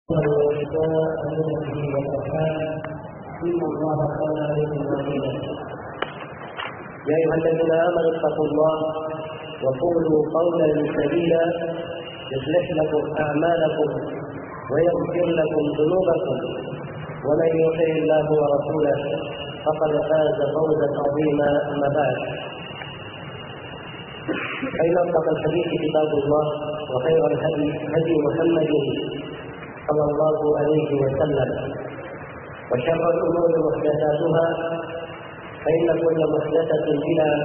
ونساء أمته والأرحام إن الله كان عليكم رقيبا. يا أيها الذين آمنوا اتقوا الله وقولوا قولا سديدا يصلح لكم أعمالكم ويغفر لكم ذنوبكم ومن يطع الله ورسوله فقد فاز فوزا عظيما. أما بعد، فإن أصدق الحديث كتاب الله وخير الهدي هدي محمد صلى الله عليه وسلم وشر الأمور محدثاتها فإن كل محدثة بدعة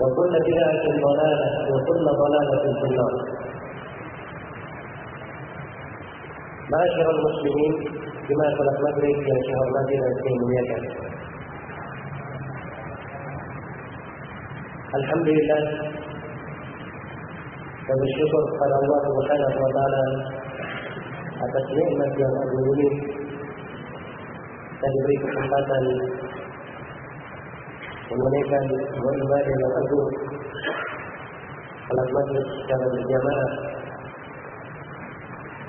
وكل بدعة ضلالة وكل ضلالة في النار. معاشر المسلمين جماعة المغرب yang saya hormati dan saya muliakan. Alhamdulillah, kita bersyukur kepada Allah Subhanahu wa taala atas nikmat yang agung ini. Kita diberi kesempatan menunaikan sebuah ibadah yang agung, salat maghrib secara berjamaah.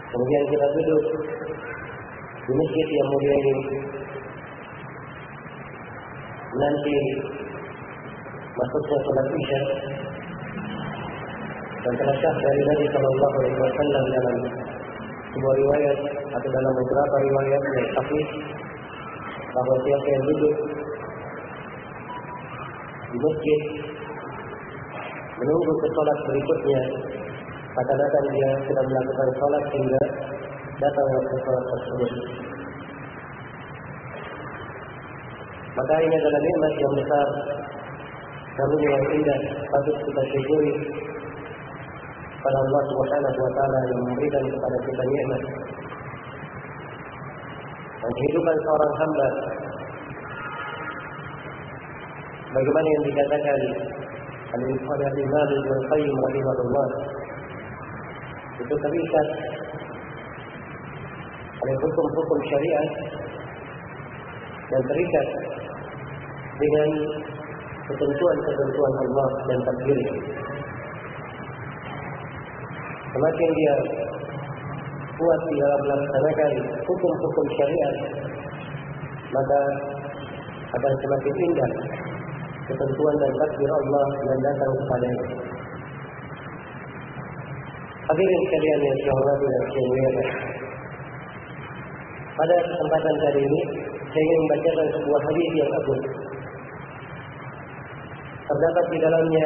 Kemudian kita duduk di masjid yang mulia ini nanti masuknya salat isya, dan telah syah dari Nabi Sallallahu Alaihi Wasallam dalam sebuah riwayat atau dalam beberapa riwayat yang sahih bahwa siapa yang duduk di masjid menunggu ke salat berikutnya, kata-kata dia sudah melakukan salat hingga datang waktu salat tersebut. Maka ini adalah nikmat yang besar, karunia yang indah, patut kita syukuri pada Allah Subhanahu wa taala yang memberikan kepada kita nikmat dan kehidupan seorang hamba. Bagaimana yang dikatakan oleh Imam Ibnu Qayyim rahimahullah, itu terikat oleh hukum-hukum syariat dan terikat dengan ketentuan-ketentuan Allah dan takdirnya. Semakin dia kuat di dalam melaksanakan hukum-hukum syariat, maka akan semakin indah ketentuan dan takdir Allah yang datang kepadanya. Hadirin sekalian yang saya hormati dan saya muliakan, pada kesempatan kali ini saya ingin membacakan sebuah hadis yang agung. Terdapat di dalamnya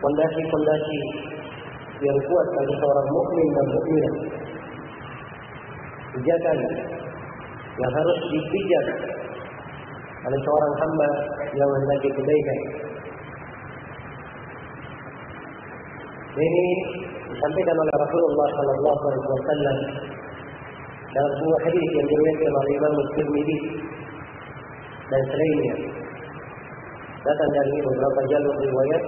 fondasi-fondasi yang kuat bagi seorang mukmin dan mukminah, pijakan yang harus dipijak oleh seorang hamba yang menghendaki kebaikan. Ini disampaikan oleh Rasulullah Sallallahu Alaihi Wasallam dalam sebuah hadis yang diriwayatkan oleh Imam Tirmidzi dan selainnya. Datang dari beberapa jalur riwayat.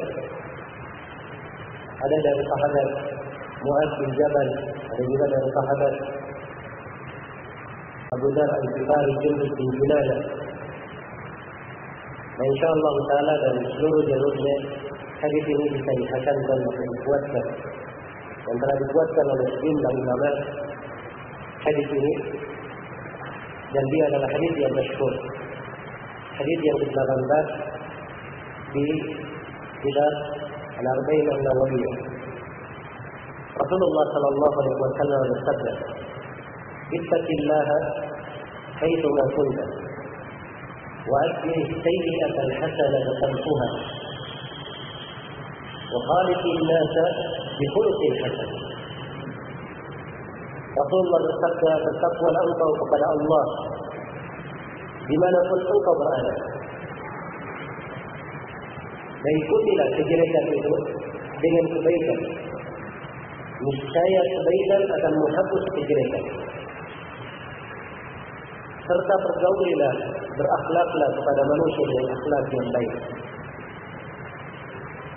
Ada dari sahabat Mu'adz bin Jabal, ada juga dari sahabat Abu Dzar Al-Ghifari Jundub bin Junadah. Dan insyaallah taala dari seluruh jalurnya hadis ini bisa dihasankan dan dikuatkan, dan telah dikuatkan oleh sejumlah ulama hadis ini, dan dia adalah hadis yang masyhur, hadis yang ke-18 di kitab Al-Arba'in An-Nawawiyah. Rasulullah sallallahu alaihi wasallam bersabda, "Ittaqillaha haitsu ma kunta wa atbi' as-sayyi'ata al-hasanata tamhuha wa khaliqin nasa bi khuluqin hasan." Rasulullah bersabda, "Bertakwalah engkau kepada Allah dimanapun engkau berada, dan ikutilah kejelekan itu dengan kebaikan. Niscaya kebaikan akan menghapus kejelekan. Serta pergaulilah, berakhlaklah kepada manusia dengan akhlak yang baik."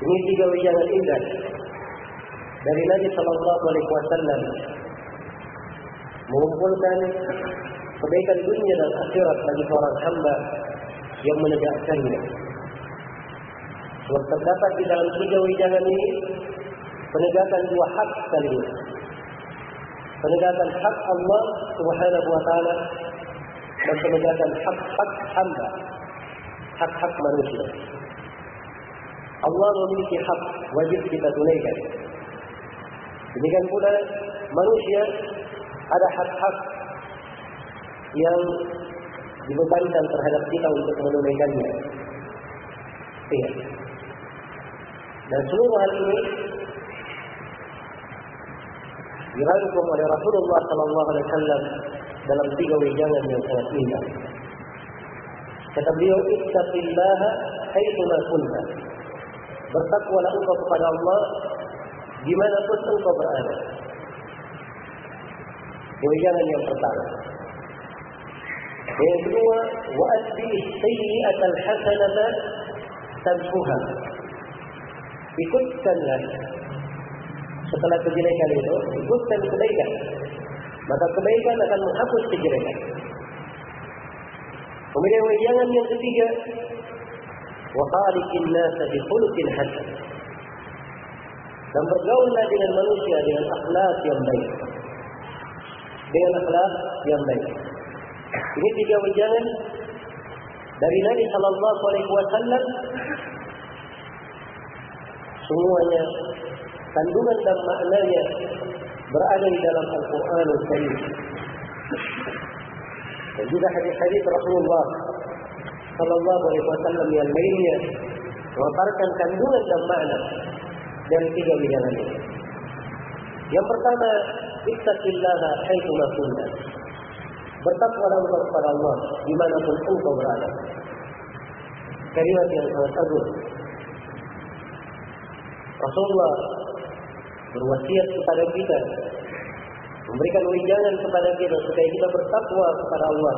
Ini 3 wejangan indah dari Nabi Sallallahu Alaihi Wasallam, mengumpulkan kebaikan dunia dan akhirat bagi seorang hamba yang menegakkannya. Terdapat di dalam 3 wejangan ini penegakan 2 hak sekaligus. penegakan hak Allah Subhanahu wa taala dan penegakan hak-hak hamba, hak-hak manusia. Allah memiliki hak wajib kita tunaikan. Demikian pula manusia ada hak-hak yang dibebankan terhadap kita untuk menunaikannya. Iya. Dan seluruh hal ini dirangkum oleh Rasulullah sallallahu alaihi wasallam dalam 3 wejangan yang sangat indah. Kata beliau, "Ittaqillaha haitsu ma kunta." Bertakwalah engkau kepada Allah dimanapun engkau berada. Wejangan yang pertama. Yang kedua, "Wa atbi'is sayyi'atal hasanata tamhuha." Ikutkanlah setelah kejelekan itu, ikutkan kebaikan, maka kebaikan akan menghapus kejelekan. Kemudian wejangan yang ketiga, wa khaliqin nas bi khuluqin hasan. Dan bergaullah dengan manusia dengan akhlak yang baik. Dengan akhlak yang baik. Ini 3 wejangan dari Nabi sallallahu alaihi wasallam. Semuanya kandungan dan maknanya berada di dalam Al-Quranul Karim. Dan juga hadis-hadis Rasulullah sallallahu alaihi wasallam yang lainnya memaparkan kandungan dan makna dari 3 wejangan ini. Yang pertama, ittaqillaha haitsu ma kunta. Bertakwalah engkau kepada Allah dimanapun engkau berada. Kalimat yang sangat agung. Rasulullah berwasiat kepada kita, memberikan wejangan kepada kita supaya kita bertakwa kepada Allah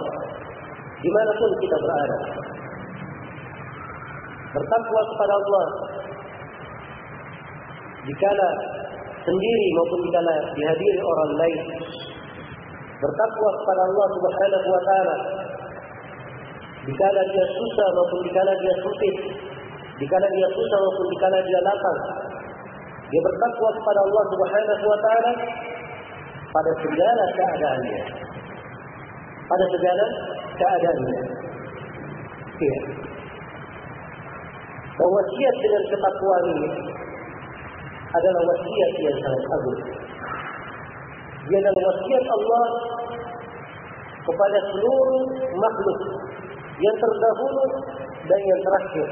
dimanapun kita berada. Bertakwa kepada Allah dikala sendiri maupun dikala dihadiri orang lain. Bertakwa kepada Allah Subhanahu wa taala dikala dia susah maupun dikala dia sempit, dikala dia susah maupun dikala dia lapang. Dia bertakwa kepada Allah Subhanahu wa taala pada segala keadaannya. Pada segala keadaannya. Iya. Dan wasiat dengan ketakwaan ini adalah wasiat yang sangat agung. Dia adalah wasiat Allah kepada seluruh makhluk yang terdahulu dan yang terakhir.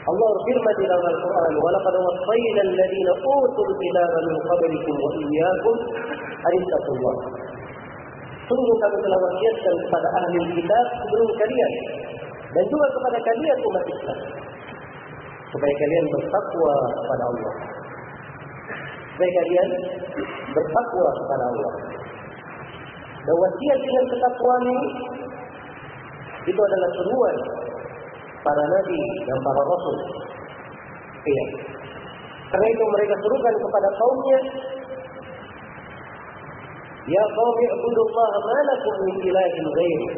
Allah berfirman di dalam Al-Quran, "Walaqad wassayna alladziina utul kitaba min qablikum wa iyyakum an ittaqullah." Sungguh kami telah wasiatkan kepada ahli kitab sebelum kalian dan juga kepada kalian umat Islam supaya kalian bertakwa kepada Allah. Supaya kalian bertakwa kepada Allah. Dan wasiat dengan ketakwaan ini itu adalah seruan para nabi dan para rasul. Iya. Karena itu mereka serukan kepada kaumnya, "Ya qaumi ibudullaha ma lakum min ilahin ghairi,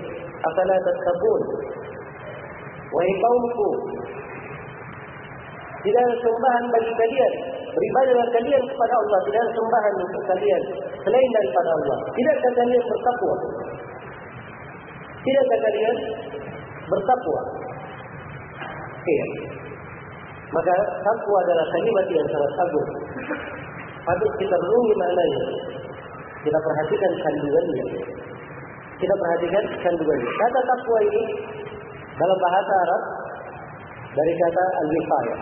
afala tattaqun." Wahai kaumku, tidak ada sembahan bagi kalian, beribadahlah kalian kepada Allah, tidak ada sembahan untuk kalian selain daripada Allah. Tidakkah kalian bertakwa? Tidakkah kalian bertakwa? Iya. Maka takwa adalah kalimat yang sangat agung. Patut kita renungi maknanya. Kita perhatikan kandungannya. Kita perhatikan kandungannya. Kata takwa ini dalam bahasa Arab dari kata al-wiqayah.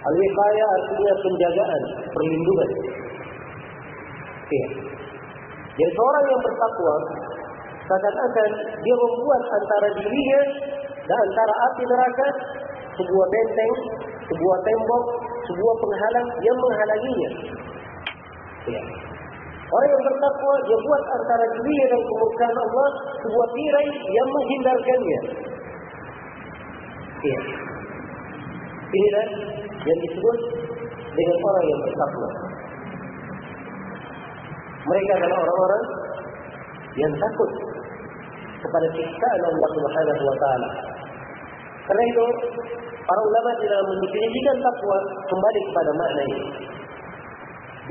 Al-wiqayah artinya penjagaan, perlindungan. Iya. Jadi seorang yang bertakwa seakan-akan dia membuat antara dirinya dan antara api neraka sebuah benteng, sebuah tembok, sebuah penghalang yang menghalanginya. Ya. Orang yang bertakwa dia buat antara dirinya dan kemurkaan Allah sebuah tirai yang menghindarkannya. Ya. Inilah yang disebut dengan orang yang bertakwa. Mereka adalah orang-orang yang takut kepada siksaan Allah Subhanahu wa taala. Karena itu para ulama dalam mendefinisikan takwa kembali kepada makna ini.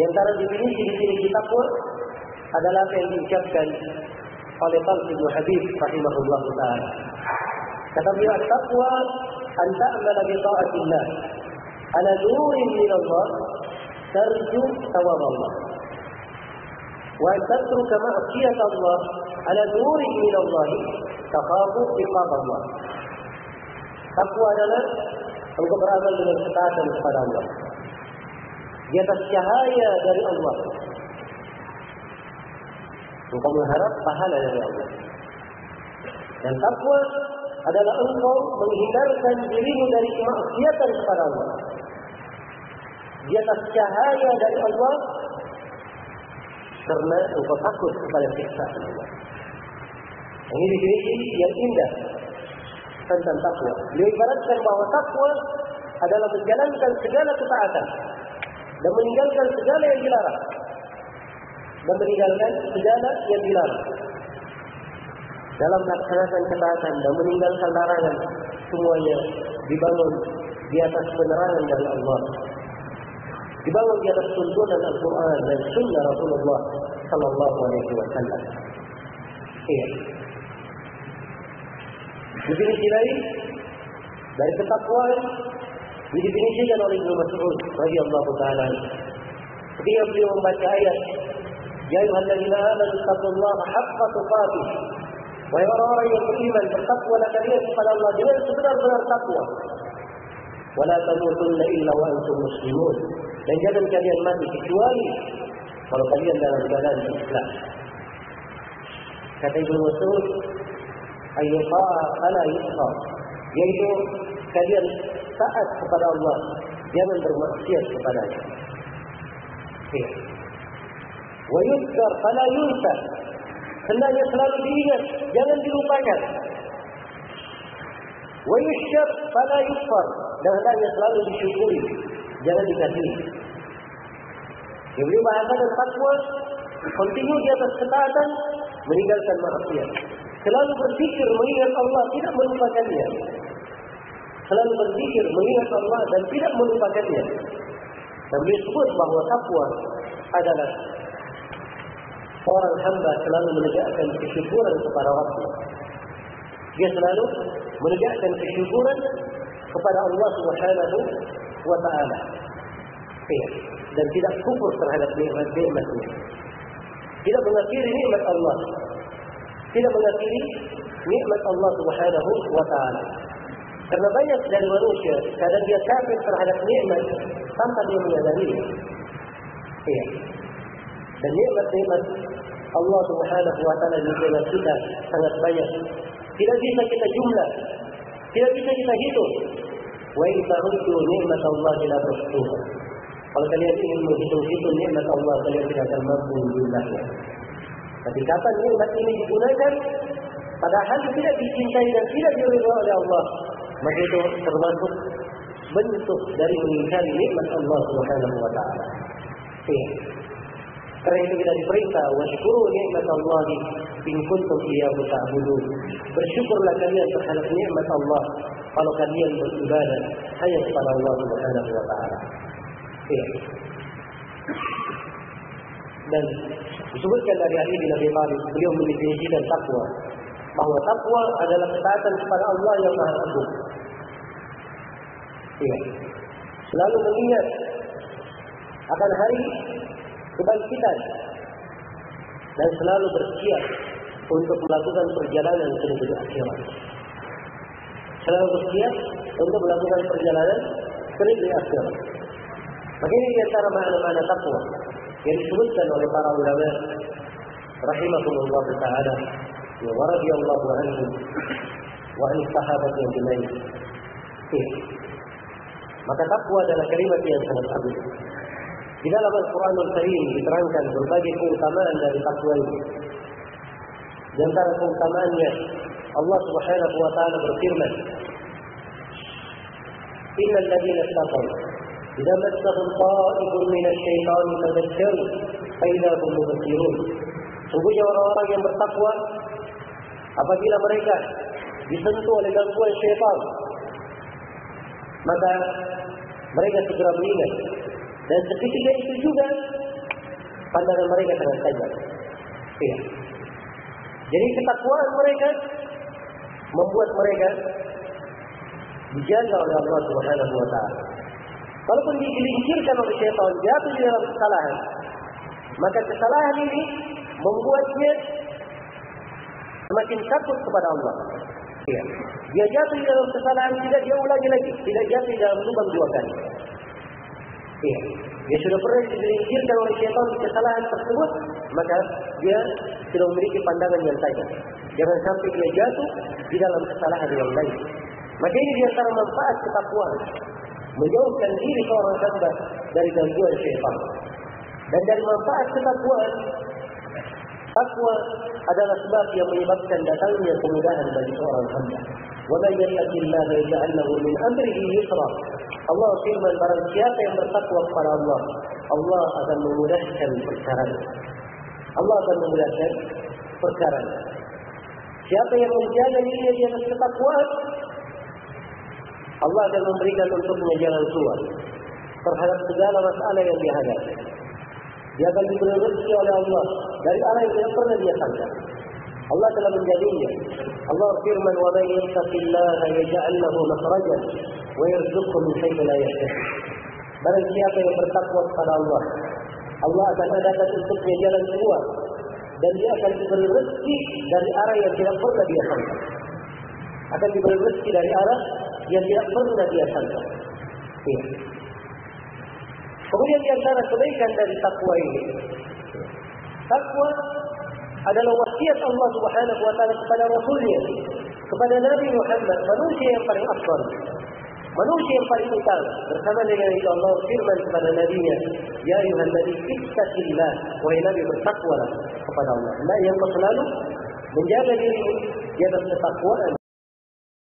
Di antara definisi takwa adalah apa yang diucapkan oleh Talq bin Habib rahimahullah taala. Kata beliau, "At-taqwa an ta'mala bi ta'atillah ala nurin min Allah tarju thawab Allah. Wa an tatruka ma'siyat Allah ala nurin min Allah takhafu iqab Allah." Takwa adalah engkau beramal dengan ketaatan kepada Allah di atas cahaya dari Allah. Engkau mengharap pahala dari Allah. Dan takwa adalah engkau menghindarkan dirimu dari kemaksiatan kepada Allah di atas cahaya dari Allah karena engkau takut kepada siksaan Allah. Ini definisi yang indah tentang takwa. Beliau ibaratkan bahwa takwa adalah menjalankan segala ketaatan dan meninggalkan segala yang dilarang. Dalam melaksanakan ketaatan dan meninggalkan larangan, semuanya dibangun di atas penerangan dari Allah, dibangun di atas tuntunan Al-Quran dan Sunnah Rasulullah Sallallahu Alaihi Wasallam. Iya. Definisi lain dari ketakwaan didefinisikan oleh Ibnu Mas'ud radhiyallahu taala. Ketika beliau membaca ayat, "Ya ayyuhalladzina amanu taqullaha haqqa tuqatih." Wahai orang-orang yang beriman, bertakwalah kalian kepada Allah dengan sebenar-benar takwa. Wala tamutunna illa wa antum muslimun. Dan jangan kalian mati kecuali kalau kalian dalam keadaan Islam. Kata Ibnu Mas'ud, ayyuha ala yusha, yaitu kalian taat kepada Allah, jangan bermaksiat kepadanya. Wa yuzkar fala yunsa, hendaknya selalu diingat, jangan dilupakan. Wa yusyar fala yukfar, dan hendaknya selalu disyukuri, jangan dikasihi. Yang beliau bahasakan takwa, kontinu di atas ketaatan, meninggalkan maksiat. Selalu berzikir mengingat Allah, tidak melupakannya. Selalu berzikir mengingat Allah dan tidak melupakannya. Dan beliau sebut bahawa takwa adalah seorang hamba selalu menegakkan kesyukuran kepada Rabb. Dia selalu menegakkan kesyukuran kepada Allah Subhanahu wa taala. Dan tidak kufur terhadap nikmat-nikmatnya. Tidak mengingkari nikmat Allah. Tidak mengingkari nikmat Allah Subhanahu wa taala. Karena banyak dari manusia kadang dia kafir terhadap nikmat tanpa dia menyadarinya. Dan nikmat-nikmat Allah Subhanahu wa taala di dalam kita sangat banyak. Tidak bisa kita jumlah, tidak bisa kita hitung. Wa in ta'uddu nikmat Allah la tuhsuha. Kalau kalian ingin menghitung-hitung nikmat Allah, kalian tidak akan mampu menjumlahnya. Tapi kapan nikmat ini digunakan padahal tidak dicintai dan tidak diridhai oleh Allah, maka itu termasuk bentuk dari mengingkari nikmat Allah Subhanahu wa taala. Karena itu kita diperintah, washkuru nikmat Allah in kuntum iyyahu ta'budun. Bersyukurlah kalian terhadap nikmat Allah kalau kalian beribadah hanya kepada Allah Subhanahu wa taala. Dan disebutkan dari Ali bin Abi Thalib, beliau mendefinisikan takwa bahwa takwa adalah ketaatan kepada Allah yang Maha Agung. Selalu mengingat akan hari kebangkitan dan selalu bersiap untuk melakukan perjalanan menuju akhirat. Selalu bersiap untuk melakukan perjalanan menuju akhirat. Maka ini di antara makna-makna takwa yang disebutkan oleh para ulama rahimahumullah taala wa radhiyallahu anhum wa an sahabat yang lain. Maka takwa adalah kalimat yang sangat agung. Di dalam Al-Quranul Karim diterangkan berbagai keutamaan dari takwa ini. Di antara keutamaannya, Allah Subhanahu wa taala berfirman, "Innal ladzina taqaw idza massahum ta'ifun minasy syaitani tadhakkaru fa idza hum mubsirun." Sungguhnya orang-orang yang bertakwa apabila mereka disentuh oleh gangguan syaitan, maka mereka segera mengingat. Dan seketika itu juga pandangan mereka sangat tajam. Ya. Jadi ketakwaan mereka membuat mereka dijaga oleh Allah Subhanahu wa taala. Walaupun digelincirkan oleh syaitan, jatuh di dalam kesalahan, maka kesalahan ini membuatnya semakin takut kepada Allah. Ya. Dia jatuh di dalam kesalahan, tidak dia ulangi lagi, tidak jatuh di dalam lubang dua kali. Ya. Dia sudah pernah digelincirkan oleh syaitan di kesalahan tersebut, maka dia sudah memiliki pandangan yang tajam. Jangan sampai dia jatuh di dalam kesalahan yang lain. Maka ini di antara manfaat ketakwaan, menjauhkan diri seorang hamba dari gangguan syaitan. Dan dari manfaat ketakwaan, takwa adalah sebab yang menyebabkan datangnya kemudahan bagi seorang hamba. Wa man yattaqillaha yaj'al lahu min amrihi yusra. Allah firman, barang siapa yang bertakwa kepada Allah, Allah akan memudahkan perkara. Allah akan memudahkan perkara. Siapa yang menjaga dirinya di atas ketakwaan, Allah akan memberikan untuknya jalan keluar terhadap segala masalah yang dia hadapi. Dia akan diberi rezeki oleh Allah dari arah yang tidak pernah dia sangka. Allah telah menjadinya. Allah firman, "Wa man yattaqillaha yaj'al lahu makhrajan wa yarzuqhu min haitsu la yahtasib." Barang siapa yang bertakwa kepada Allah, Allah akan adakan untuknya jalan keluar dan dia akan diberi rezeki dari arah yang tidak pernah dia sangka. Akan diberi rezeki dari arah yang tidak pernah dia sangka. Ya. Kemudian di antara kebaikan dari takwa ini, takwa adalah wasiat Allah Subhanahu wa taala kepada Rasulnya, kepada Nabi Muhammad, manusia yang paling afdal, manusia yang paling utama. Bersama dengan itu Allah firman kepada Nabi-Nya, "Ya ayyuhan nabi ittaqillah," wahai Nabi, bertakwalah kepada Allah. Nah, yang selalu menjaga diri di atas ketakwaan